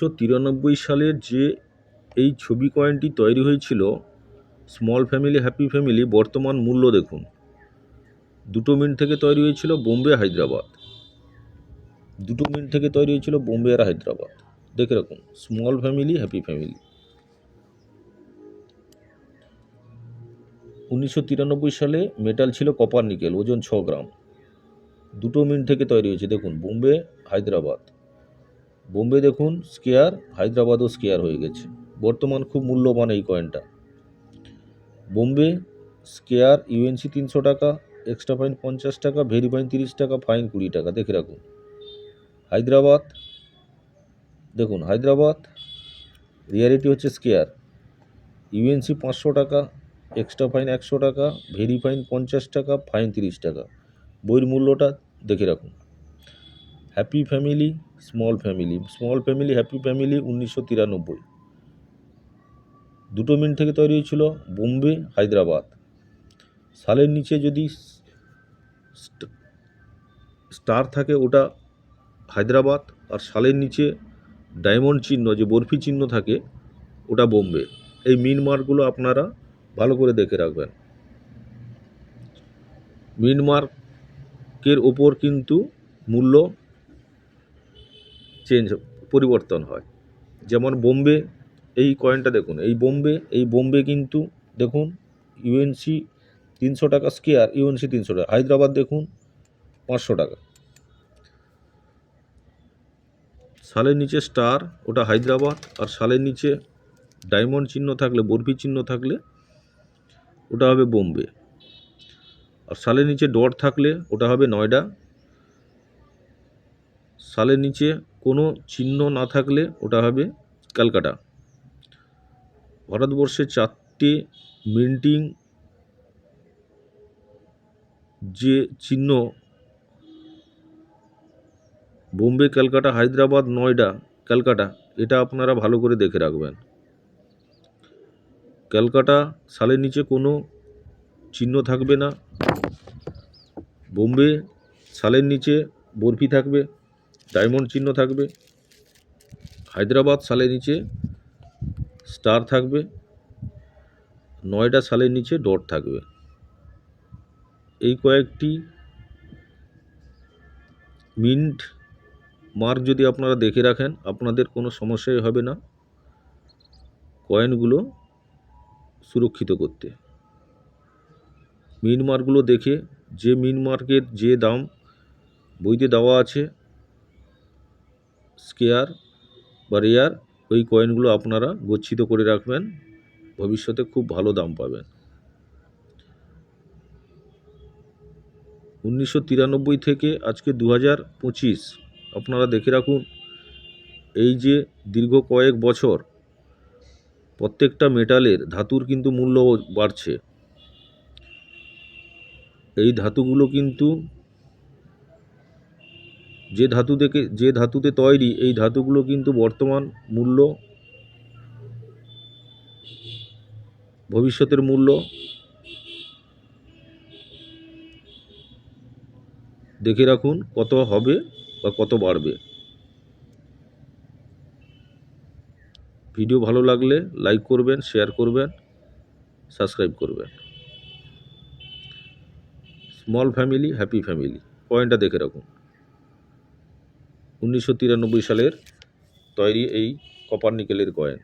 1993 সালের যে এই ছবি কয়েনটি তৈরি হয়েছিল স্মল ফ্যামিলি হ্যাপি ফ্যামিলি, বর্তমান মূল্য দেখুন। 2 মিনিট থেকে তৈরি হয়েছিল, বোম্বে হায়দ্রাবাদ। 2 মিনিট থেকে তৈরি হয়েছিল বোম্বে আর হায়দ্রাবাদ। দেখে রাখুন, স্মল ফ্যামিলি হ্যাপি ফ্যামিলি। 1993 সালে মেটাল ছিল কপার নিকেল, ওজন 6 গ্রাম। 2 মিনিট থেকে তৈরি হয়েছে, দেখুন বোম্বে হায়দ্রাবাদ। বোম্বে দেখুন স্কেয়ার, হায়দ্রাবাদও স্কেয়ার হয়ে গেছে। বর্তমান খুব মূল্যবান এই কয়েনটা। বোম্বে স্কেয়ার ইউএনসি 300 টাকা, এক্সট্রা ফাইন 50 টাকা, ভেরি ফাইন 30 টাকা, ফাইন 20 টাকা। দেখে রাখুন। হায়দ্রাবাদ দেখুন, হায়দ্রাবাদ রিয়ালিটি হচ্ছে স্কেয়ার, ইউএনসি 500 টাকা, এক্সট্রা ফাইন 100 টাকা, ভেরি ফাইন 50 টাকা, ফাইন 30 টাকা। বইয়ের মূল্যটা দেখে রাখুন। Happy family small family, small family happy family 1993। 2 minute থেকে তৈরি হয়েছিল বোম্বে হায়দ্রাবাদ। সালের নিচে যদি স্টার থাকে ওটা হায়দ্রাবাদ, আর সালের নিচে ডায়মন্ড চিহ্ন যে বরফি চিহ্ন থাকে ওটা বোম্বে। এই মিন মার্কগুলো আপনারা ভালো করে দেখে রাখবেন। মিন মার্কের ওপর কিন্তু মূল্য পরিবর্তন হয়। যেমন বোম্বে, এই কয়েনটা দেখুন, এই বোম্বে কিন্তু দেখুন ইউএনসি 300 টাকা স্কেয়ার, ইউএনসি 300 টাকা। হায়দ্রাবাদ দেখুন 500 টাকা। সালের নিচে স্টার ওটা হায়দ্রাবাদ, আর সালের নিচে ডায়মন্ড চিহ্ন থাকলে, বরফি চিহ্ন থাকলে ওটা হবে বোম্বে, আর সালের নিচে ডট থাকলে ওটা হবে নয়ডা। সালের নিচে কোনো চিহ্ন না থাকলে ওটা হবে ক্যালকাটা। ভারতবর্ষে 4টে মিন্টিং যে চিহ্ন বোম্বে, ক্যালকাটা, হায়দ্রাবাদ, নয়ডা, ক্যালকাটা, এটা আপনারা ভালো করে দেখে রাখবেন। ক্যালকাটা সালের নিচে কোনো চিহ্ন থাকবে না, বোম্বে সালের নিচে বরফি থাকবে, ডায়মন্ড চিহ্ন থাকবে, হায়দ্রাবাদ সালের নিচে স্টার থাকবে, নয়ডা সালের নিচে ডট থাকবে। এই কয়েকটি মিন্ট মার্ক যদি আপনারা দেখে রাখেন আপনাদের কোনো সমস্যাই হবে না কয়েনগুলো সুরক্ষিত করতে। মিন মার্কগুলো দেখে, যে মিন মার্কের যে দাম বইতে দেওয়া আছে স্কেয়ার বা রেয়ার, ওই কয়েনগুলো আপনারা গচ্ছিত করে রাখবেন, ভবিষ্যতে খুব ভালো দাম পাবেন। 1993 থেকে আজকে 2025, আপনারা দেখে রাখুন। এই যে দীর্ঘ কয়েক বছর প্রত্যেকটা মেটালের ধাতুর কিন্তু মূল্য বাড়ছে। এই ধাতুগুলো কিন্তু যে ধাতুতে তৈরি, এই ধাতুগুলো কিন্তু বর্তমান মূল্য, ভবিষ্যতের মূল্য দেখে রাখুন কত হবে বা কত বাড়বে। ভিডিও ভালো লাগলে লাইক করবেন, শেয়ার করবেন, সাবস্ক্রাইব করবেন। স্মল ফ্যামিলি হ্যাপি ফ্যামিলি কয়েনটা দেখে রাখুন। 1993 সালের তৈরি এই কপার নিকেলের কয়েন।